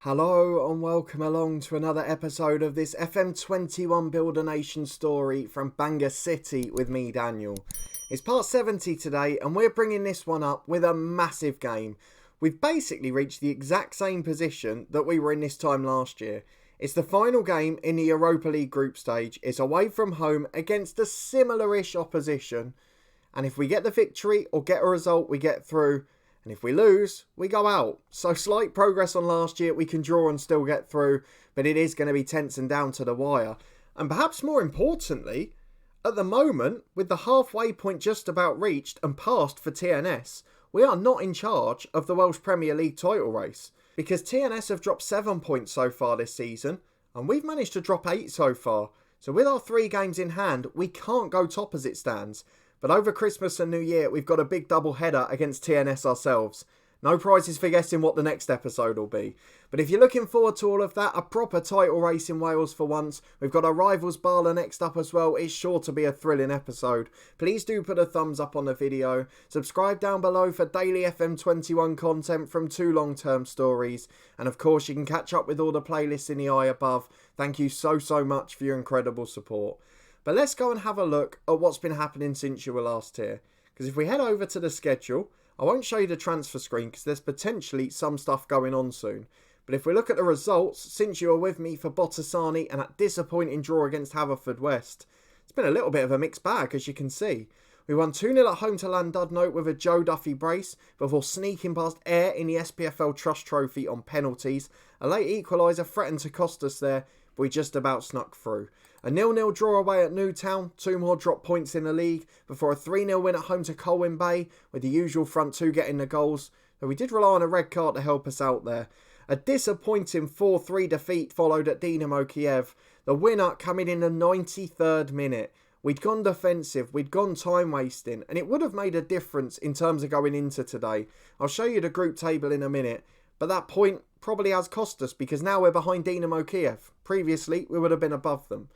Hello and welcome along to another episode of this FM21 Build a Nation story from Bangor City with me, Daniel. It's part 70 today and we're bringing this one up with a massive game. We've basically reached the exact same position that we were in this time last year. It's the final game in the Europa League group stage. It's away from home against a similar-ish opposition. And if we get the victory or get a result, we get through. And if we lose, we go out. So slight progress on last year, we can draw and still get through, but it is going to be tense and down to the wire. And perhaps more importantly, at the moment, with the halfway point just about reached and passed for TNS, we are not in charge of the Welsh Premier League title race. Because TNS have dropped 7 points so far this season, and we've managed to drop 8 so far. So with our 3 games in hand, we can't go top as it stands. But over Christmas and New Year, we've got a big double header against TNS ourselves. No prizes for guessing what the next episode will be. But if you're looking forward to all of that, a proper title race in Wales for once. We've got our rivals Bala next up as well. It's sure to be a thrilling episode. Please do put a thumbs up on the video. Subscribe down below for daily FM21 content from 2 long-term stories. And of course, you can catch up with all the playlists in the eye above. Thank you so much for your incredible support. But let's go and have a look at what's been happening since you were last here. Because if we head over to the schedule, I won't show you the transfer screen because there's potentially some stuff going on soon. But if we look at the results, since you were with me for Botasani and that disappointing draw against Haverfordwest, it's been a little bit of a mixed bag, as you can see. We won 2-0 at home to Llandudno with a Joe Duffy brace before sneaking past Ayr in the SPFL Trust Trophy on penalties. A late equaliser threatened to cost us there, but we just about snuck through. A 0-0 draw away at Newtown, 2 more drop points in the league, before a 3-0 win at home to Colwyn Bay, with the usual front 2 getting the goals, though we did rely on a red card to help us out there. A disappointing 4-3 defeat followed at Dynamo Kiev, the winner coming in the 93rd minute. We'd gone defensive, we'd gone time wasting, and it would have made a difference in terms of going into today. I'll show you the group table in a minute, but that point probably has cost us because now we're behind Dynamo Kiev. Previously, we would have been above them.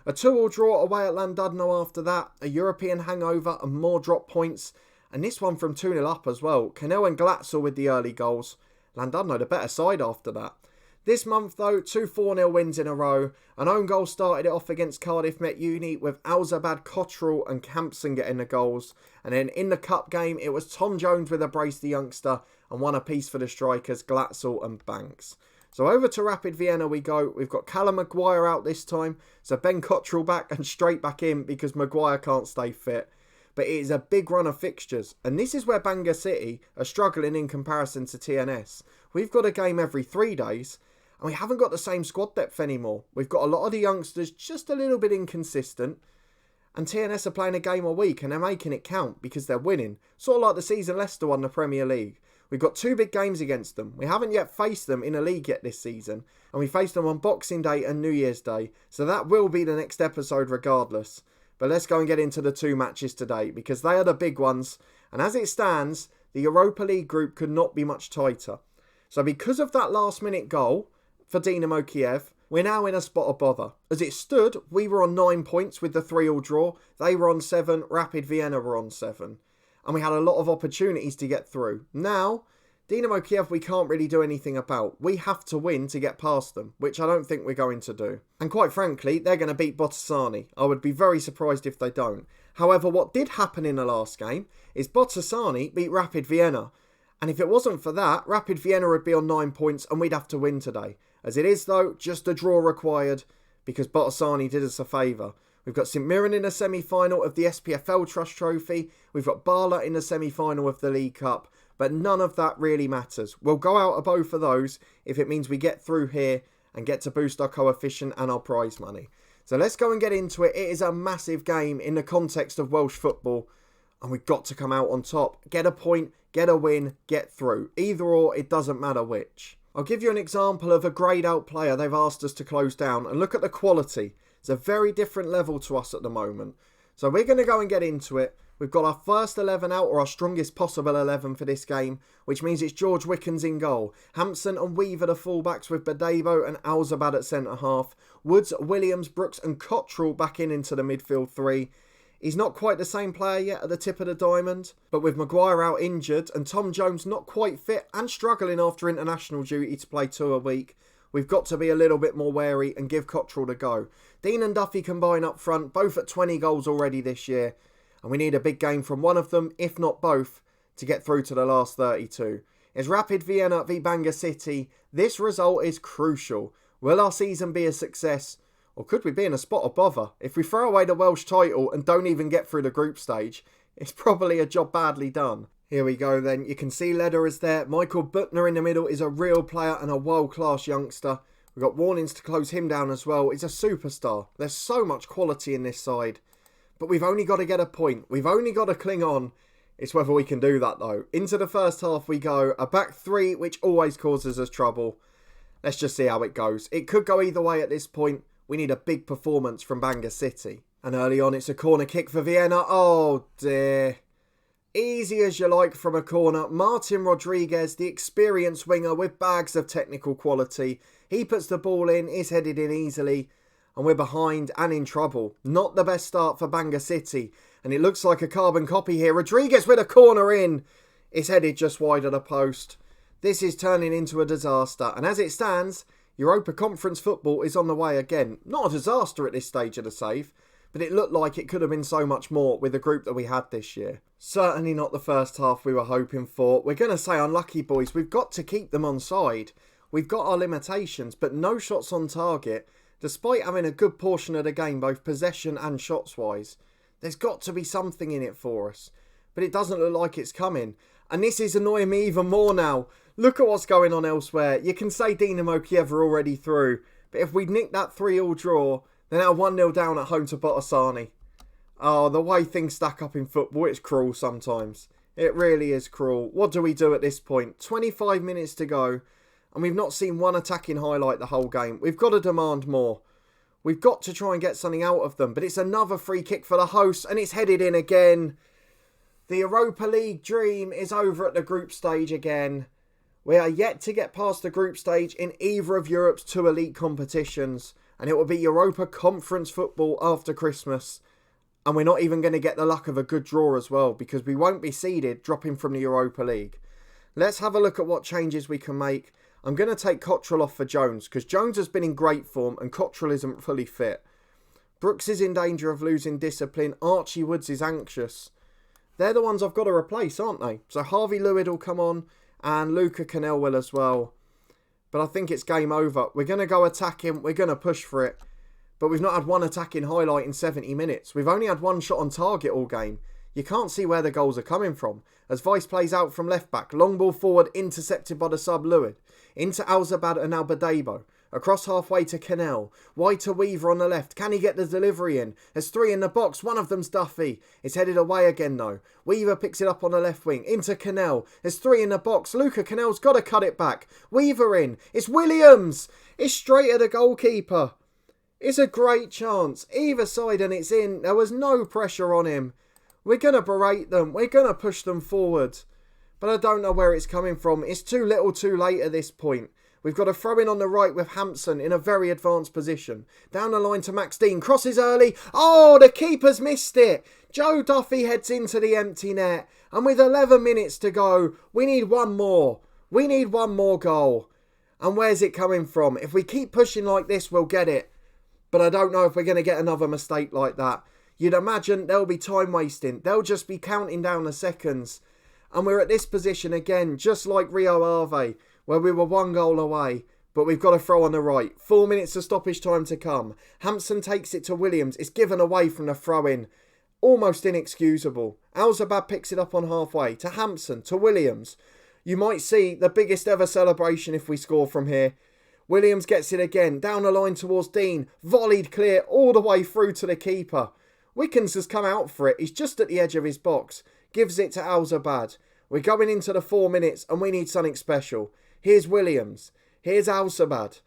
A 2-2 draw away at Llandudno after that, a European hangover and more drop points, and this one from 2-0 up as well. Cannell and Glatzel with the early goals. Llandudno the better side after that. This month though, 2 4-0 wins in a row. An own goal started it off against Cardiff Met Uni with Alzabad, Cottrell and Campson getting the goals. And then in the cup game, it was Tom Jones with a brace, the youngster, and 1 apiece for the strikers, Glatzel and Banks. So over to Rapid Vienna we go. We've got Callum Maguire out this time. So Ben Cottrell back and straight back in because Maguire can't stay fit. But it is a big run of fixtures. And this is where Bangor City are struggling in comparison to TNS. We've got a game every 3 days. And we haven't got the same squad depth anymore. We've got a lot of the youngsters just a little bit inconsistent. And TNS are playing a game a week and they're making it count because they're winning. Sort of like the season Leicester won the Premier League. We've got 2 big games against them. We haven't yet faced them in a league yet this season. And we faced them on Boxing Day and New Year's Day. So that will be the next episode regardless. But let's go and get into the 2 matches today because they are the big ones. And as it stands, the Europa League group could not be much tighter. So because of that last minute goal for Dynamo Kiev, we're now in a spot of bother. As it stood, we were on 9 points with the 3-3 draw. They were on 7. Rapid Vienna were on 7. And we had a lot of opportunities to get through. Now, Dynamo Kiev we can't really do anything about. We have to win to get past them, which I don't think we're going to do. And quite frankly, they're going to beat Botasani. I would be very surprised if they don't. However, what did happen in the last game is Botasani beat Rapid Vienna. And if it wasn't for that, Rapid Vienna would be on 9 points and we'd have to win today. As it is though, just a draw required because Botasani did us a favour. We've got St Mirren in the semi-final of the SPFL Trust Trophy. We've got Bala in the semi-final of the League Cup. But none of that really matters. We'll go out of both of those if it means we get through here and get to boost our coefficient and our prize money. So let's go and get into it. It is a massive game in the context of Welsh football. And we've got to come out on top. Get a point, get a win, get through. Either or, it doesn't matter which. I'll give you an example of a greyed out player they've asked us to close down. And look at the quality. It's a very different level to us at the moment. So we're going to go and get into it. We've got our first 11 out, or our strongest possible 11 for this game, which means it's George Wickens in goal. Hampson and Weaver the fullbacks with Badavo and Alzabad at centre-half. Woods, Williams, Brooks and Cottrell back into the midfield 3. He's not quite the same player yet at the tip of the diamond, but with Maguire out injured and Tom Jones not quite fit and struggling after international duty to play 2 a week, we've got to be a little bit more wary and give Cottrell a go. Dean and Duffy combine up front, both at 20 goals already this year, and we need a big game from one of them, if not both, to get through to the last 32. It's Rapid Vienna v Bangor City. This result is crucial. Will our season be a success? Or could we be in a spot of bother? If we throw away the Welsh title and don't even get through the group stage, it's probably a job badly done. Here we go then. You can see Leder is there. Michael Buttner in the middle is a real player and a world-class youngster. We've got warnings to close him down as well. He's a superstar. There's so much quality in this side. But we've only got to get a point. We've only got to cling on. It's whether we can do that though. Into the first half we go. A back three, which always causes us trouble. Let's just see how it goes. It could go either way at this point. We need a big performance from Bangor City. And early on it's a corner kick for Vienna. Oh dear. Easy as you like from a corner. Martin Rodriguez, the experienced winger with bags of technical quality. He puts the ball in, is headed in easily. And we're behind and in trouble. Not the best start for Bangor City. And it looks like a carbon copy here. Rodriguez with a corner in. It's headed just wide of the post. This is turning into a disaster. And as it stands, Europa Conference football is on the way again. Not a disaster at this stage of the save, but it looked like it could have been so much more with the group that we had this year. Certainly not the first half we were hoping for. We're going to say unlucky, boys. We've got to keep them on side. We've got our limitations, but no shots on target, despite having a good portion of the game, both possession and shots-wise. There's got to be something in it for us, but it doesn't look like it's coming. And this is annoying me even more now. Look at what's going on elsewhere. You can say Dinamo Kiev are already through, but if we'd nicked that 3-3 draw, they're now 1-0 down at home to Botasani. Oh, the way things stack up in football, it's cruel sometimes. It really is cruel. What do we do at this point? 25 minutes to go, and we've not seen one attacking highlight the whole game. We've got to demand more. We've got to try and get something out of them, but it's another free kick for the hosts, and it's headed in again. The Europa League dream is over at the group stage again. We are yet to get past the group stage in either of Europe's 2 elite competitions, and it will be Europa Conference football after Christmas. And we're not even going to get the luck of a good draw as well, because we won't be seeded dropping from the Europa League. Let's have a look at what changes we can make. I'm going to take Cottrell off for Jones, because Jones has been in great form and Cottrell isn't fully fit. Brooks is in danger of losing discipline. Archie Woods is anxious. They're the ones I've got to replace, aren't they? So Harvey Lewid will come on, and Luca Cannell will as well. But I think it's game over. We're going to go attacking. We're going to push for it. But we've not had one attacking highlight in 70 minutes. We've only had one shot on target all game. You can't see where the goals are coming from. As Vice plays out from left back. Long ball forward, intercepted by the sub Lewid. Into Alzabad and Albadebo. Across halfway to Cannell. Wide to Weaver on the left. Can he get the delivery in? There's 3 in the box. One of them's Duffy. It's headed away again though. Weaver picks it up on the left wing. Into Cannell. There's 3 in the box. Luca Cannell's got to cut it back. Weaver in. It's Williams. It's straight at the goalkeeper. It's a great chance. Either side and it's in. There was no pressure on him. We're going to berate them. We're going to push them forward. But I don't know where it's coming from. It's too little too late at this point. We've got a throw in on the right with Hampson in a very advanced position. Down the line to Max Dean. Crosses early. Oh, the keeper's missed it. Joe Duffy heads into the empty net. And with 11 minutes to go, we need one more. We need one more goal. And where's it coming from? If we keep pushing like this, we'll get it. But I don't know if we're going to get another mistake like that. You'd imagine there'll be time wasting. They'll just be counting down the seconds. And we're at this position again, just like Rio Ave, where we were 1 goal away. But we've got a throw on the right. 4 minutes of stoppage time to come. Hampson takes it to Williams. It's given away from the throw-in. Almost inexcusable. Alzabad picks it up on halfway. To Hampson. To Williams. You might see the biggest ever celebration if we score from here. Williams gets it again. Down the line towards Dean. Volleyed clear all the way through to the keeper. Wickens has come out for it. He's just at the edge of his box. Gives it to Alzabad. We're going into the 4 minutes and we need something special. Here's Williams. Here's Alzabad.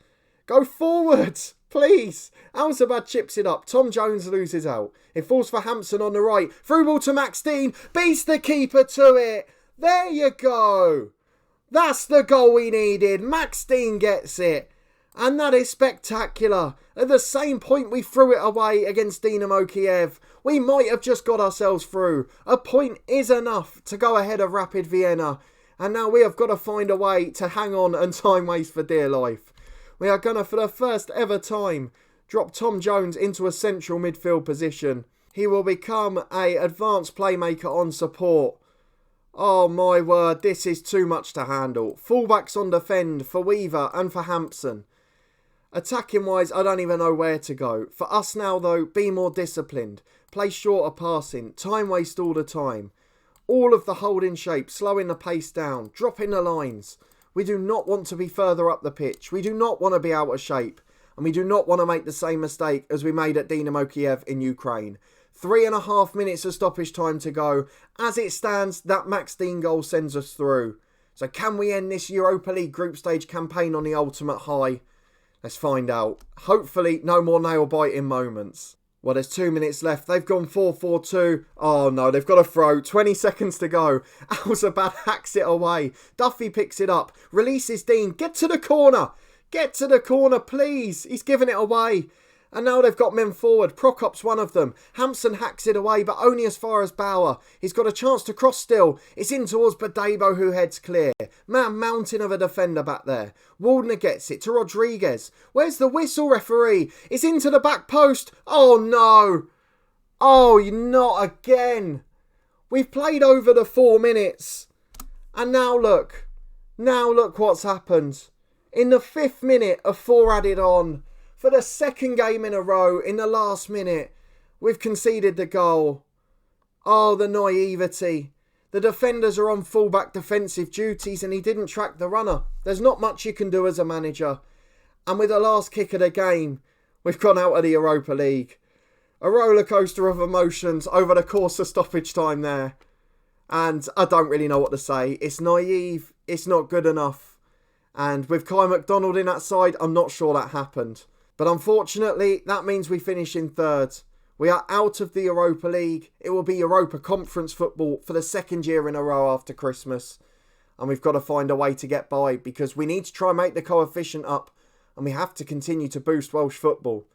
Go forward, please. Alzabad chips it up. Tom Jones loses out. It falls for Hampson on the right. Through ball to Max Dean. Beats the keeper to it. There you go. That's the goal we needed. Max Dean gets it. And that is spectacular. At the same point we threw it away against Dynamo Kiev, we might have just got ourselves through. A point is enough to go ahead of Rapid Vienna. And now we have got to find a way to hang on and time waste for dear life. We are going to, for the first ever time, drop Tom Jones into a central midfield position. He will become an advanced playmaker on support. Oh my word, this is too much to handle. Fullbacks on defend for Weaver and for Hampson. Attacking wise, I don't even know where to go. For us now though, be more disciplined. Play shorter passing. Time waste all the time. All of the holding shape, slowing the pace down. Dropping the lines. We do not want to be further up the pitch. We do not want to be out of shape. And we do not want to make the same mistake as we made at Dynamo Kiev in Ukraine. 3.5 minutes of stoppage time to go. As it stands, that Max Dean goal sends us through. So can we end this Europa League group stage campaign on the ultimate high? Let's find out. Hopefully, no more nail-biting moments. Well, there's 2 minutes left. They've gone 4-4-2. Oh, no, they've got a throw. 20 seconds to go. Alzabad hacks it away. Duffy picks it up. Releases Dean. Get to the corner. Get to the corner, please. He's given it away. And now they've got men forward. Prokop's one of them. Hampson hacks it away, but only as far as Bauer. He's got a chance to cross still. It's in towards Badebo, who heads clear. Man, mountain of a defender back there. Waldner gets it to Rodriguez. Where's the whistle, referee? It's into the back post. Oh, no. Oh, not again. We've played over the 4 minutes. And now look. Now look what's happened. In the 5th minute, a 4 added on. For the second game in a row, in the last minute, we've conceded the goal. Oh, the naivety. The defenders are on fullback defensive duties and he didn't track the runner. There's not much you can do as a manager. And with the last kick of the game, we've gone out of the Europa League. A roller coaster of emotions over the course of stoppage time there. And I don't really know what to say. It's naive. It's not good enough. And with Kai McDonald in that side, I'm not sure that happened. But unfortunately, that means we finish in 3rd. We are out of the Europa League. It will be Europa Conference football for the 2nd year in a row after Christmas. And we've got to find a way to get by because we need to try and make the coefficient up and we have to continue to boost Welsh football.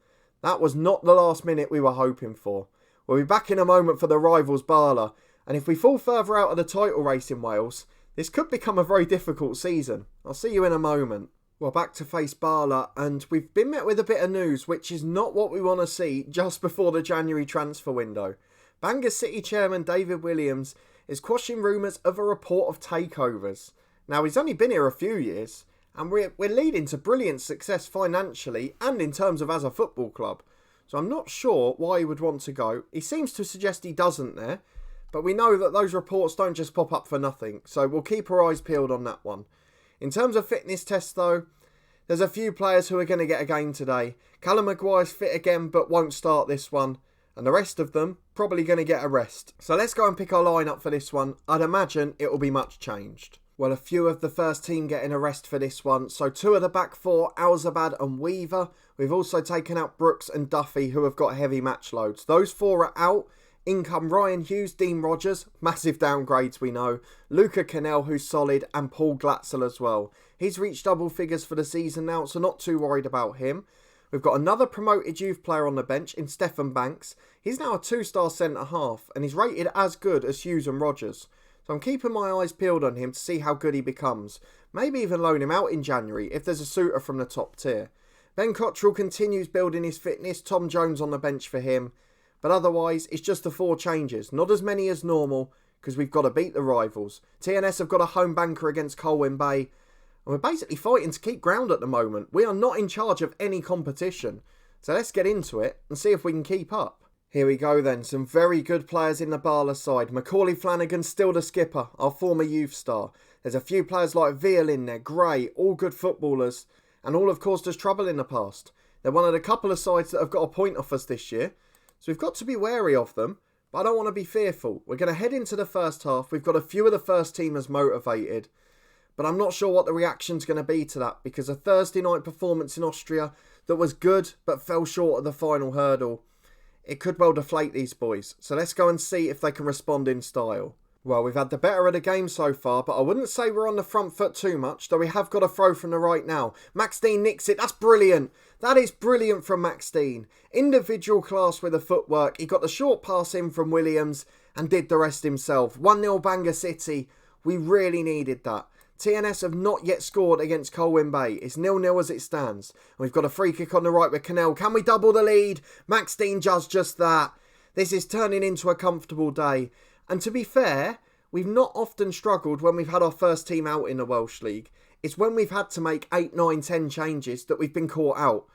That was not the last minute we were hoping for. We'll be back in a moment for the rivals Bala. And if we fall further out of the title race in Wales, this could become a very difficult season. I'll see you in a moment. Well, back to face Bala, and we've been met with a bit of news, which is not what we want to see just before the January transfer window. Bangor City chairman David Williams is quashing rumours of a report of takeovers. Now, he's only been here a few years, and we're leading to brilliant success financially and in terms of as a football club. So I'm not sure why he would want to go. He seems to suggest he doesn't there, but we know that those reports don't just pop up for nothing, so we'll keep our eyes peeled on that one. In terms of fitness tests though, there's a few players who are going to get a game today. Callum Maguire's fit again but won't start this one. And the rest of them probably going to get a rest. So let's go and pick our lineup for this one. I'd imagine it will be much changed. Well, a few of the first team getting a rest for this one. So 2 of the back 4, Alzabad and Weaver. We've also taken out Brooks and Duffy who have got heavy match loads. Those 4 are out. In come Ryan Hughes, Dean Rogers, massive downgrades we know, Luca Cannell who's solid and Paul Glatzel as well. He's reached double figures for the season now, so not too worried about him. We've got another promoted youth player on the bench in Stefan Banks. He's now a 2-star centre-half and he's rated as good as Hughes and Rogers. So I'm keeping my eyes peeled on him to see how good he becomes. Maybe even loan him out in January if there's a suitor from the top tier. Ben Cottrell continues building his fitness, Tom Jones on the bench for him. But otherwise, it's just the 4 changes. Not as many as normal, because we've got to beat the rivals. TNS have got a home banker against Colwyn Bay. And we're basically fighting to keep ground at the moment. We are not in charge of any competition. So let's get into it and see if we can keep up. Here we go then. Some very good players in the Bala side. Macaulay Flanagan, still the skipper, our former youth star. There's a few players like Veal in there, Gray, all good footballers. And all have caused us trouble in the past. They're one of the couple of sides that have got a point off us this year. So we've got to be wary of them, but I don't want to be fearful. We're going to head into the first half. We've got a few of the first teamers motivated, but I'm not sure what the reaction's going to be to that because a Thursday night performance in Austria that was good but fell short of the final hurdle, it could well deflate these boys. So let's go and see if they can respond in style. Well, we've had the better of the game so far, but I wouldn't say we're on the front foot too much, though we have got a throw from the right now. Max Dean nicks it. That's brilliant. That is brilliant from Max Dean. Individual class with the footwork. He got the short pass in from Williams and did the rest himself. 1-0 Bangor City. We really needed that. TNS have not yet scored against Colwyn Bay. It's 0-0 as it stands. And we've got a free kick on the right with Cannell. Can we double the lead? Max Dean does just that. This is turning into a comfortable day. And to be fair, we've not often struggled when we've had our first team out in the Welsh League. It's when we've had to make 8, 9, 10 changes that we've been caught out.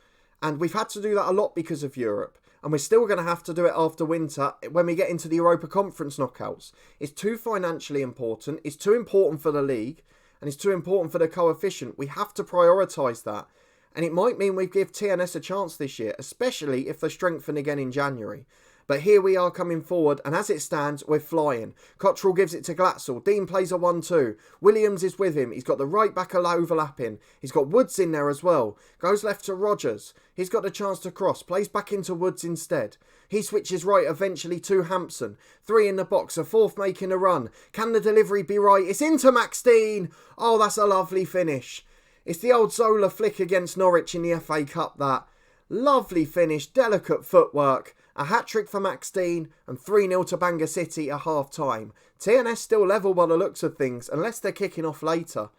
And we've had to do that a lot because of Europe. And we're still going to have to do it after winter when we get into the Europa Conference knockouts. It's too financially important. It's too important for the league. And it's too important for the coefficient. We have to prioritise that. And it might mean we give TNS a chance this year, especially if they strengthen again in January. But here we are coming forward, and as it stands, we're flying. Cottrell gives it to Glatzel. Dean plays a 1-2. Williams is with him. He's got the right back overlapping. He's got Woods in there as well. Goes left to Rogers. He's got the chance to cross. Plays back into Woods instead. He switches right eventually to Hampson. 3 in the box, a fourth making a run. Can the delivery be right? It's into Max Dean. Oh, that's a lovely finish. It's the old Zola flick against Norwich in the FA Cup, that. Lovely finish, delicate footwork. A hat-trick for Max Dean and 3-0 to Bangor City at half-time. TNS still level by the looks of things, unless they're kicking off later.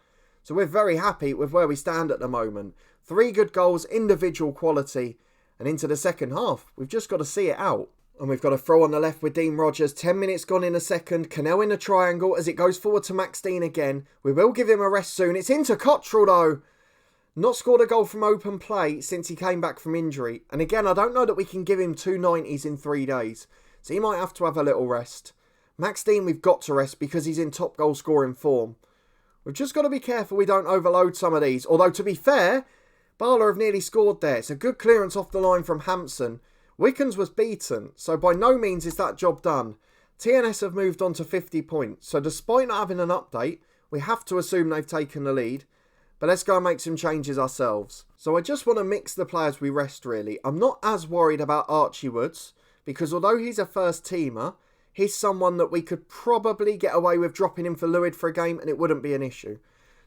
So we're very happy with where we stand at the moment. 3 good goals, individual quality. And into the second half, we've just got to see it out. And we've got a throw on the left with Dean Rogers. 10 minutes gone in a second. Cannell in a triangle as it goes forward to Max Dean again. We will give him a rest soon. It's into Cottrell though. Not scored a goal from open play since he came back from injury. And again, I don't know that we can give him 2 90s in 3 days. So he might have to have a little rest. Max Dean we've got to rest because he's in top goal scoring form. We've just got to be careful we don't overload some of these. Although to be fair, Bala have nearly scored there. It's a good clearance off the line from Hampson. Wickens was beaten, so by no means is that job done. TNS have moved on to 50 points. So despite not having an update, we have to assume they've taken the lead. But let's go and make some changes ourselves. So I just want to mix the players we rest really. I'm not as worried about Archie Woods, because although he's a first teamer, he's someone that we could probably get away with dropping him for Lewid for a game and it wouldn't be an issue.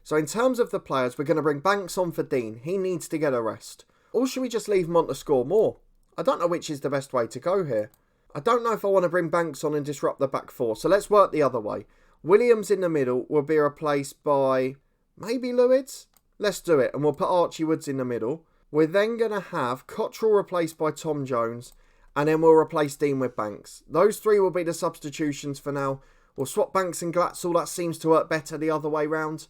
So in terms of the players, we're going to bring Banks on for Dean. He needs to get a rest. Or should we just leave him on to score more? I don't know which is the best way to go here. I don't know if I want to bring Banks on and disrupt the back four, so let's work the other way. Williams in the middle will be replaced by... maybe Lewis? Let's do it. And we'll put Archie Woods in the middle. We're then going to have Cottrell replaced by Tom Jones. And then we'll replace Dean with Banks. Those 3 will be the substitutions for now. We'll swap Banks and Glatzel. That seems to work better the other way round.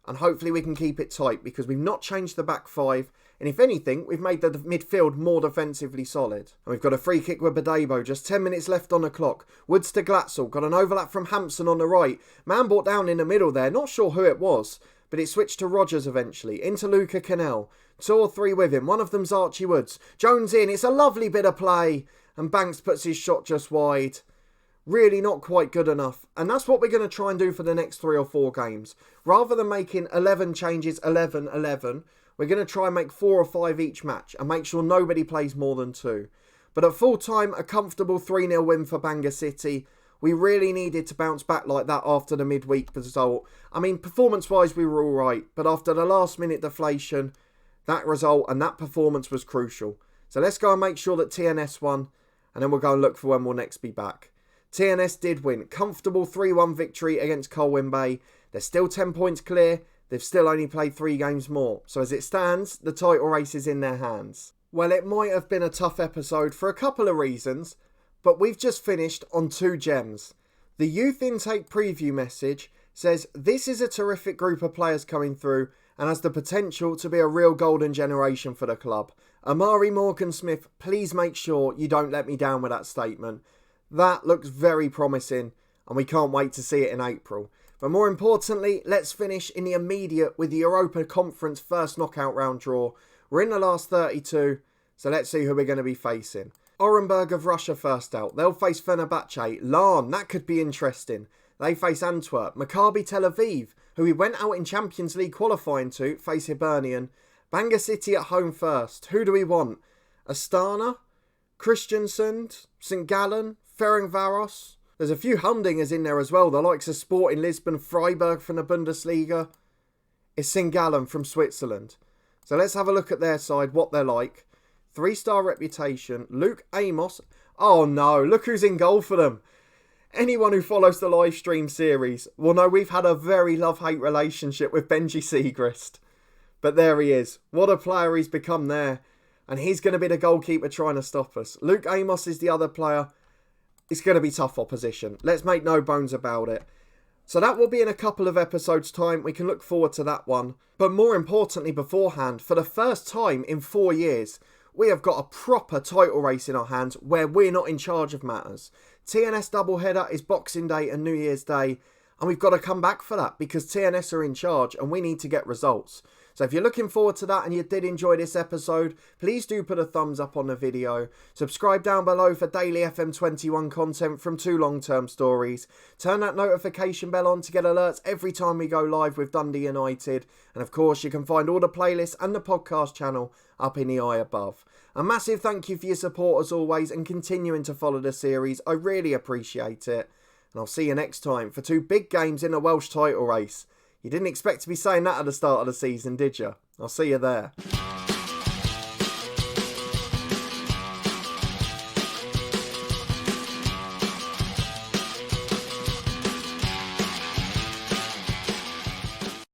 And hopefully we can keep it tight because we've not changed the back 5. And if anything, we've made the midfield more defensively solid. And we've got a free kick with Badebo. Just 10 minutes left on the clock. Woods to Glatzel. Got an overlap from Hampson on the right. Man brought down in the middle there. Not sure who it was. But it switched to Rogers eventually. Into Luca Cannell. 2 or 3 with him. One of them's Archie Woods. Jones in. It's a lovely bit of play. And Banks puts his shot just wide. Really not quite good enough. And that's what we're going to try and do for the next 3 or 4 games. Rather than making 11 changes, 11, we're going to try and make 4 or 5 each match. And make sure nobody plays more than 2. But at full time, a comfortable 3-0 win for Bangor City. We really needed to bounce back like that after the midweek result. I mean, performance-wise, we were all right. But after the last-minute deflation, that result and that performance was crucial. So let's go and make sure that TNS won. And then we'll go and look for when we'll next be back. TNS did win. Comfortable 3-1 victory against Colwyn Bay. They're still 10 points clear. They've still only played 3 games more. So as it stands, the title race is in their hands. Well, it might have been a tough episode for a couple of reasons. But we've just finished on 2 gems. The youth intake preview message says this is a terrific group of players coming through and has the potential to be a real golden generation for the club. Amari Morgan-Smith, please make sure you don't let me down with that statement. That looks very promising and we can't wait to see it in April. But more importantly, let's finish in the immediate with the Europa Conference first knockout round draw. We're in the last 32, so let's see who we're going to be facing. Orenburg of Russia first out. They'll face Fenerbahce. Larn, that could be interesting. They face Antwerp. Maccabi Tel Aviv, who we went out in Champions League qualifying to, face Hibernian. Bangor City at home first. Who do we want? Astana? Christiansund? St Gallen? Ferencvaros? There's a few humdingers in there as well, the likes of Sporting Lisbon, Freiburg from the Bundesliga. It's St. Gallen from Switzerland. So let's have a look at their side, what they're like. 3-star reputation. Luke Amos. Oh no, look who's in goal for them. Anyone who follows the live stream series will know we've had a very love-hate relationship with Benji Siegrist. But there he is. What a player he's become there. And he's going to be the goalkeeper trying to stop us. Luke Amos is the other player. It's going to be tough opposition. Let's make no bones about it. So that will be in a couple of episodes' time. We can look forward to that one. But more importantly beforehand, for the first time in 4 years, we have got a proper title race in our hands where we're not in charge of matters. TNS doubleheader is Boxing Day and New Year's Day. And we've got to come back for that because TNS are in charge and we need to get results. So if you're looking forward to that and you did enjoy this episode, please do put a thumbs up on the video. Subscribe down below for daily FM21 content from 2 long-term stories. Turn that notification bell on to get alerts every time we go live with Dundee United. And of course, you can find all the playlists and the podcast channel up in the eye above. A massive thank you for your support as always and continuing to follow the series. I really appreciate it. And I'll see you next time for 2 big games in the Welsh title race. You didn't expect to be saying that at the start of the season, did you? I'll see you there.